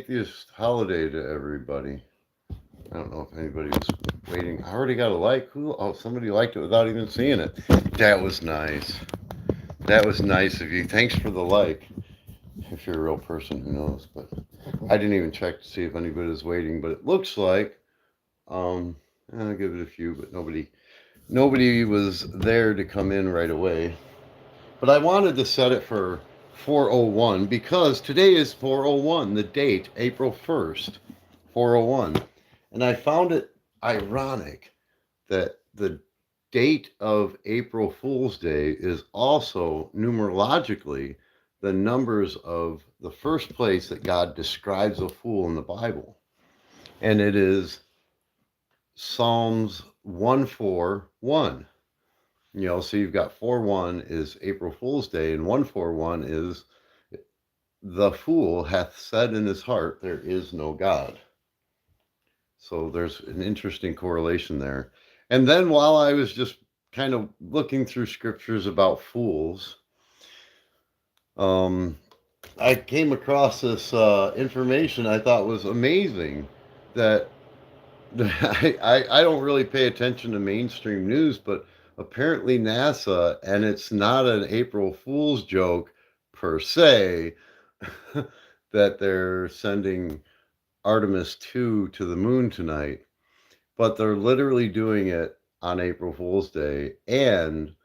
atheist holiday to everybody. I don't know if anybody was waiting. I already got a like. Who? Oh, somebody liked it without even seeing it. That was nice. That was nice of you. Thanks for the like. If you're a real person, who knows? But I didn't even check to see if anybody was waiting. But it looks like I'll give it a few, but nobody was there to come in right away. But I wanted to set it for 4:01 because today is 4:01, the date, April 1st, 4:01. And I found it ironic that the date of April Fool's Day is also numerologically the numbers of the first place that God describes a fool in the Bible. And it is Psalms 141. So you've got 4:1 is April Fool's Day, and 141 is the fool hath said in his heart, there is no God. So there's an interesting correlation there. And then while I was just kind of looking through scriptures about fools, I came across this information I thought was amazing that I don't really pay attention to mainstream news, but apparently NASA, and it's not an April Fool's joke per se, that they're sending Artemis 2 to the moon tonight, but they're literally doing it on April Fool's Day. And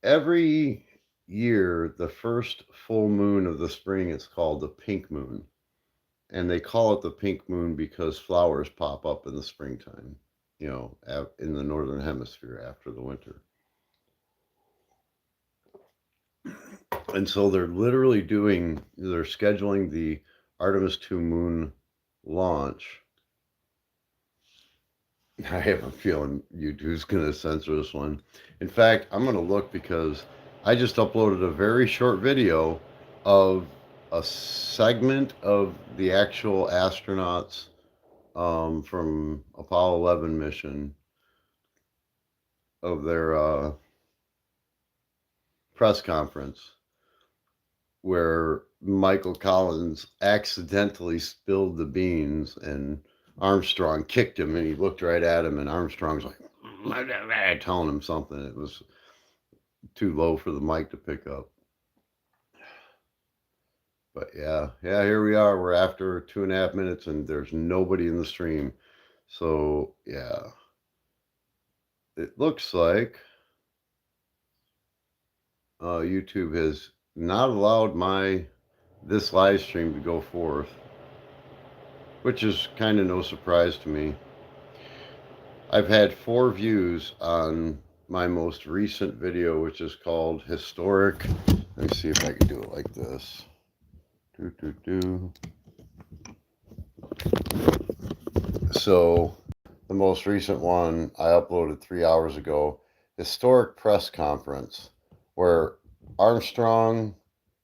every year, the first full moon of the spring is called the pink moon. And they call it the pink moon because flowers pop up in the springtime, in the northern hemisphere after the winter. And so they're scheduling the Artemis 2 moon launch. I have a feeling YouTube's going to censor this one. In fact, I'm going to look because I just uploaded a very short video of a segment of the actual astronauts from Apollo 11 mission of their press conference where Michael Collins accidentally spilled the beans and Armstrong kicked him, and he looked right at him, and Armstrong's like telling him something. It was too low for the mic to pick up. But yeah, here we are. We're after 2.5 minutes, and there's nobody in the stream. So yeah, it looks like YouTube has not allowed this live stream to go forth, which is kind of no surprise to me. I've had 4 views on my most recent video, which is called Historic. Let me see if I can do it like this. So the most recent one I uploaded 3 hours ago, Historic Press Conference, where Armstrong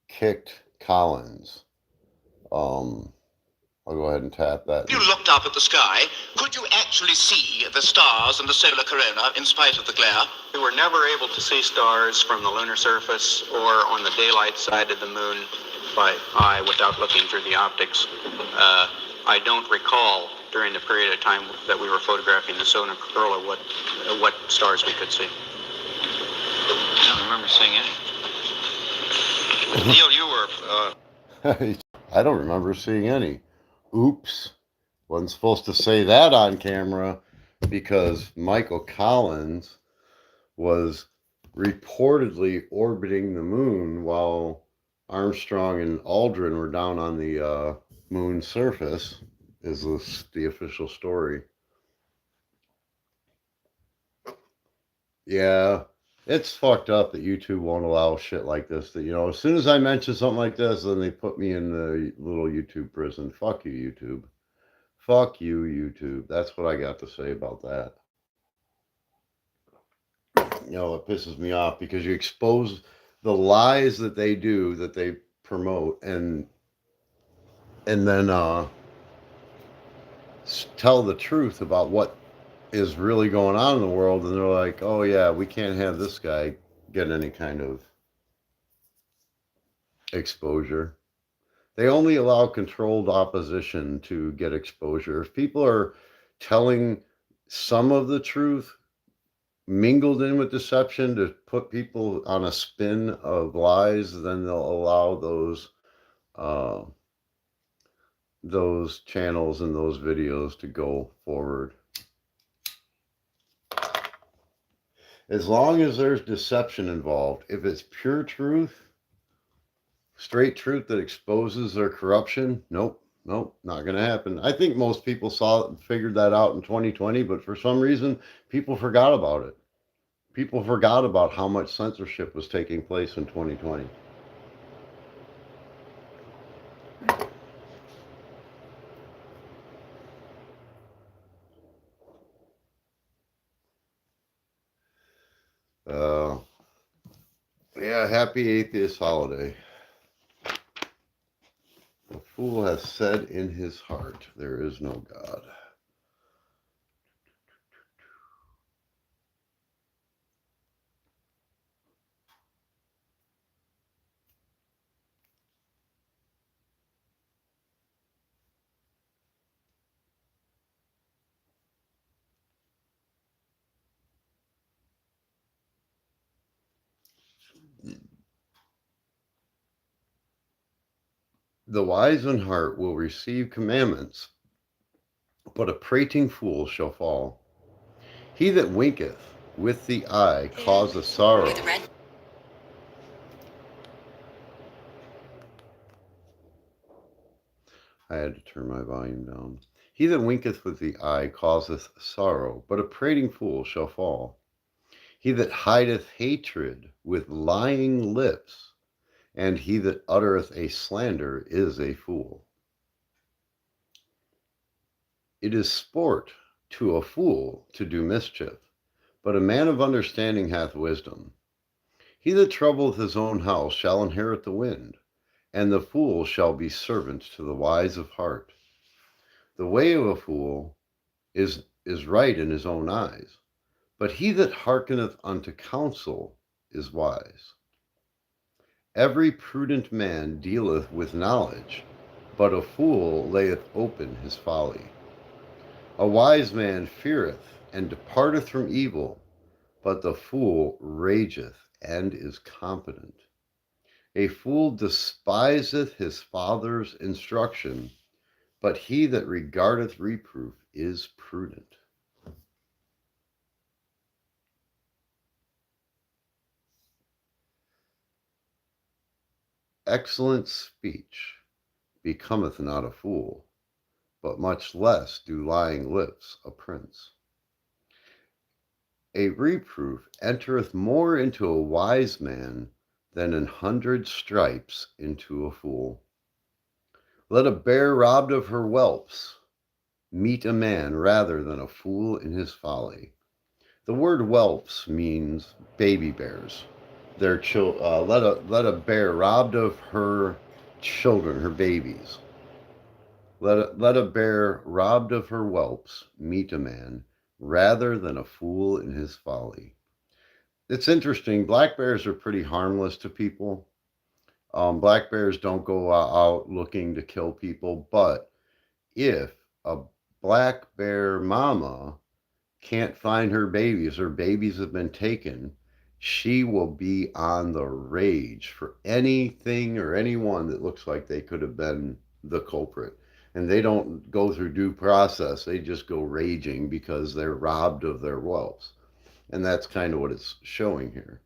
kicked Collins. I'll go ahead and tap that. If you looked up at the sky, could you actually see the stars and the solar corona in spite of the glare? We were never able to see stars from the lunar surface or on the daylight side of the moon by eye without looking through the optics. I don't recall during the period of time that we were photographing the solar corona what stars we could see. I don't remember seeing any. Neil, you were... I don't remember seeing any. Oops. Wasn't supposed to say that on camera because Michael Collins was reportedly orbiting the moon while Armstrong and Aldrin were down on the moon's surface, is the official story. Yeah, it's fucked up that YouTube won't allow shit like this. That, as soon as I mention something like this, then they put me in the little YouTube prison. Fuck you, YouTube. Fuck you, YouTube. That's what I got to say about that. It pisses me off because you expose the lies that they do, that they promote, and then tell the truth about what is really going on in the world, and they're like, oh yeah, we can't have this guy get any kind of exposure. They only allow controlled opposition to get exposure. If people are telling some of the truth mingled in with deception to put people on a spin of lies, then they'll allow those channels and those videos to go forward. As long as there's deception involved, if it's pure truth, straight truth that exposes their corruption, nope, not going to happen. I think most people figured that out in 2020, but for some reason, people forgot about it. People forgot about how much censorship was taking place in 2020. Yeah, happy atheist holiday. The fool has said in his heart, there is no God. The wise in heart will receive commandments, but a prating fool shall fall. He that winketh with the eye causeth sorrow. I had to turn my volume down. He that winketh with the eye causeth sorrow, but a prating fool shall fall. He that hideth hatred with lying lips, and he that uttereth a slander is a fool. It is sport to a fool to do mischief, but a man of understanding hath wisdom. He that troubleth his own house shall inherit the wind, and the fool shall be servant to the wise of heart. The way of a fool is right in his own eyes, but he that hearkeneth unto counsel is wise. Every prudent man dealeth with knowledge, but a fool layeth open his folly. A wise man feareth and departeth from evil, but the fool rageth and is competent. A fool despiseth his father's instruction, but he that regardeth reproof is prudent. Excellent speech becometh not a fool, but much less do lying lips a prince. A reproof entereth more into a wise man than 100 stripes into a fool. Let a bear robbed of her whelps meet a man rather than a fool in his folly. The word whelps means baby bears. Let a bear robbed of her children, her babies. Let a bear robbed of her whelps meet a man rather than a fool in his folly. It's interesting. Black bears are pretty harmless to people. Black bears don't go out looking to kill people, but if a black bear mama can't find her babies have been taken, she will be on the rage for anything or anyone that looks like they could have been the culprit. And they don't go through due process. They just go raging because they're robbed of their whelps. And that's kind of what it's showing here.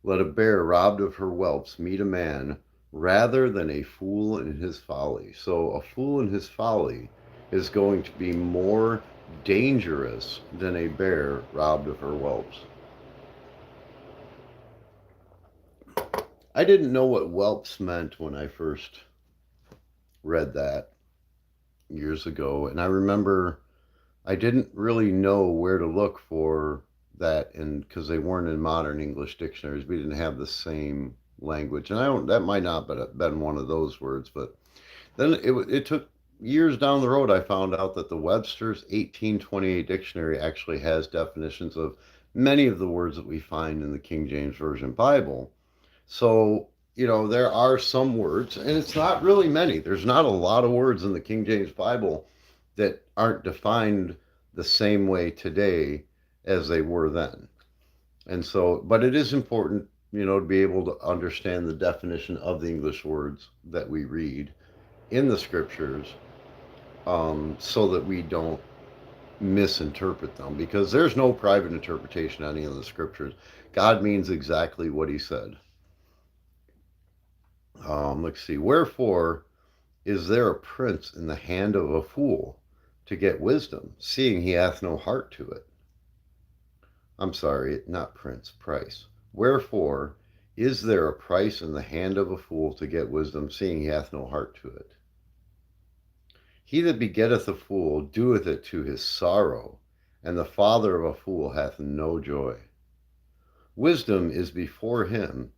Let a bear robbed of her whelps meet a man rather than a fool in his folly. So a fool in his folly is going to be more dangerous than a bear robbed of her whelps. I didn't know what whelps meant when I first read that years ago, and I remember I didn't really know where to look for that, and because they weren't in modern English dictionaries, we didn't have the same language, and that might not have been one of those words, but then it took years down the road, I found out that the Webster's 1828 dictionary actually has definitions of many of the words that we find in the King James Version Bible. So there are some words, and it's not really many. There's not a lot of words in the King James Bible that aren't defined the same way today as they were then. And so, but it is important, to be able to understand the definition of the English words that we read in the scriptures, so that we don't misinterpret them, because there's no private interpretation on any of the scriptures. God means exactly what he said. Let's see. Wherefore is there a prince in the hand of a fool to get wisdom, seeing he hath no heart to it? I'm sorry, not prince, price. Wherefore is there a price in the hand of a fool to get wisdom, seeing he hath no heart to it? He that begetteth a fool doeth it to his sorrow, and the father of a fool hath no joy. Wisdom is before him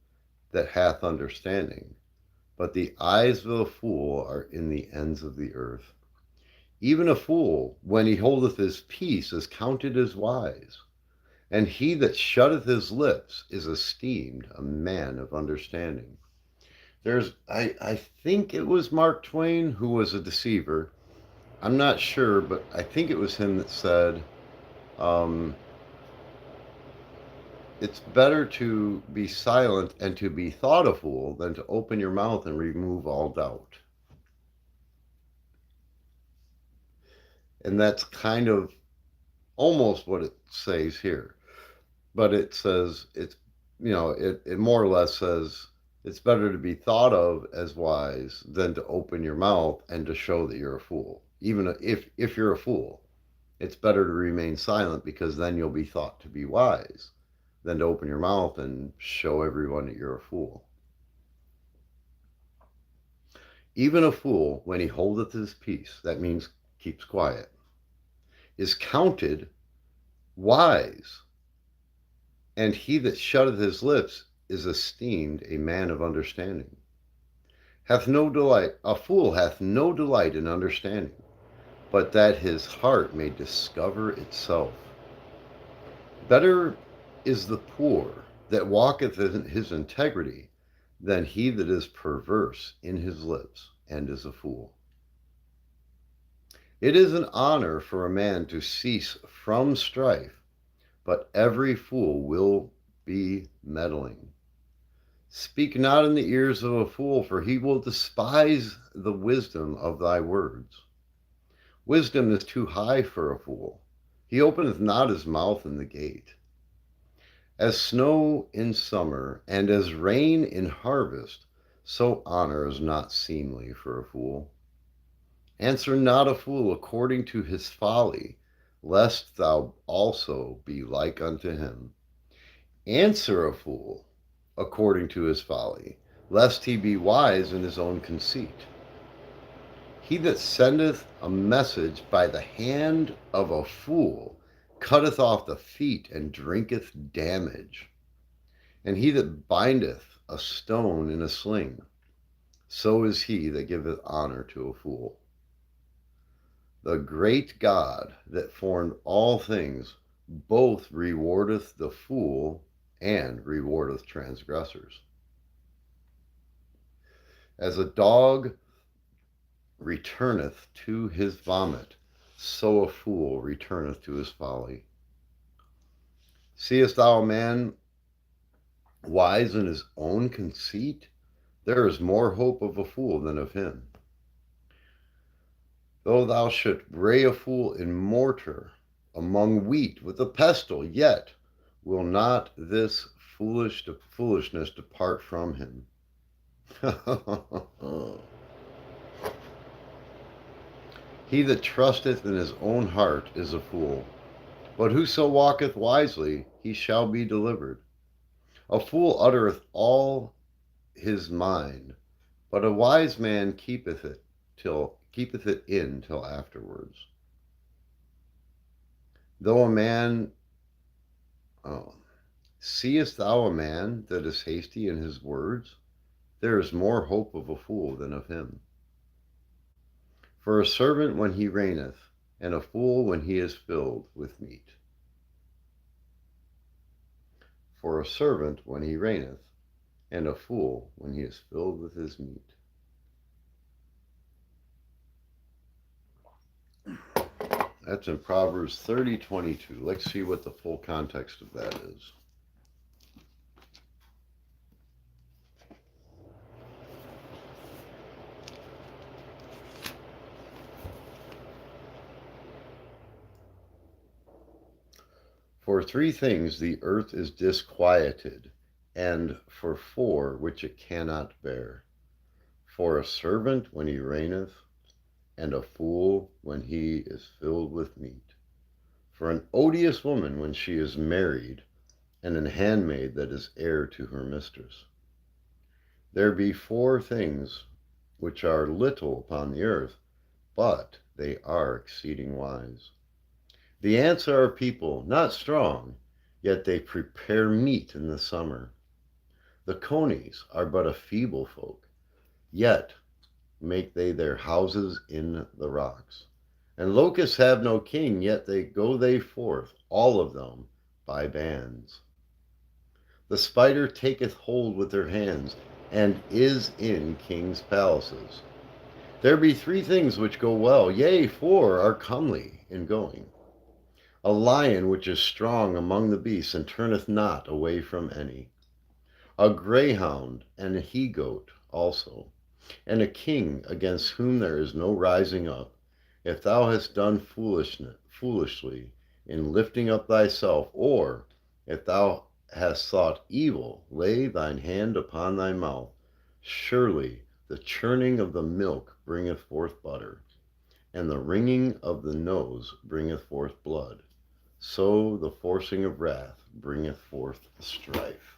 that hath understanding, but the eyes of a fool are in the ends of the earth. Even a fool, when he holdeth his peace, is counted as wise, and he that shutteth his lips is esteemed a man of understanding. I think it was Mark Twain who was a deceiver. I'm not sure, but I think it was him that said, it's better to be silent and to be thought a fool than to open your mouth and remove all doubt. And that's kind of almost what it says here. But it says, it more or less says, it's better to be thought of as wise than to open your mouth and to show that you're a fool. Even if you're a fool, it's better to remain silent, because then you'll be thought to be wise, than to open your mouth and show everyone that you're a fool. Even a fool, when he holdeth his peace, that means keeps quiet, is counted wise, and he that shutteth his lips is esteemed a man of understanding. A fool hath no delight in understanding, but that his heart may discover itself. Better is the poor that walketh in his integrity than he that is perverse in his lips and is a fool. It is an honor for a man to cease from strife, but every fool will be meddling. Speak not in the ears of a fool, for he will despise the wisdom of thy words. Wisdom is too high for a fool. He openeth not his mouth in the gate. As snow in summer, and as rain in harvest, so honor is not seemly for a fool. Answer not a fool according to his folly, lest thou also be like unto him. Answer a fool according to his folly, lest he be wise in his own conceit. He that sendeth a message by the hand of a fool cutteth off the feet and drinketh damage. And he that bindeth a stone in a sling, so is he that giveth honor to a fool. The great God that formed all things both rewardeth the fool and rewardeth transgressors. As a dog returneth to his vomit, so a fool returneth to his folly. Seest thou a man wise in his own conceit? There is more hope of a fool than of him. Though thou shouldst bray a fool in mortar among wheat with a pestle, yet will not this foolishness depart from him. He that trusteth in his own heart is a fool, but whoso walketh wisely, he shall be delivered. A fool uttereth all his mind, but a wise man keepeth it in till afterwards. Though a man, seest thou a man that is hasty in his words? There is more hope of a fool than of him. For a servant when he reigneth, and a fool when he is filled with meat. For a servant when he reigneth, and a fool when he is filled with his meat. That's in Proverbs 30:22. Let's see what the full context of that is. For 3 things the earth is disquieted, and for 4 which it cannot bear. For a servant when he reigneth, and a fool when he is filled with meat. For an odious woman when she is married, and an handmaid that is heir to her mistress. There be 4 things which are little upon the earth, but they are exceeding wise. The ants are a people not strong, yet they prepare meat in the summer. The conies are but a feeble folk, yet make they their houses in the rocks. And locusts have no king, yet go they forth, all of them, by bands. The spider taketh hold with her hands, and is in kings' palaces. There be 3 things which go well, yea, 4 are comely in going. A lion which is strong among the beasts, and turneth not away from any. A greyhound, and a he-goat also, and a king against whom there is no rising up. If thou hast done foolishly in lifting up thyself, or if thou hast thought evil, lay thine hand upon thy mouth. Surely the churning of the milk bringeth forth butter, and the wringing of the nose bringeth forth blood. So the forcing of wrath bringeth forth strife.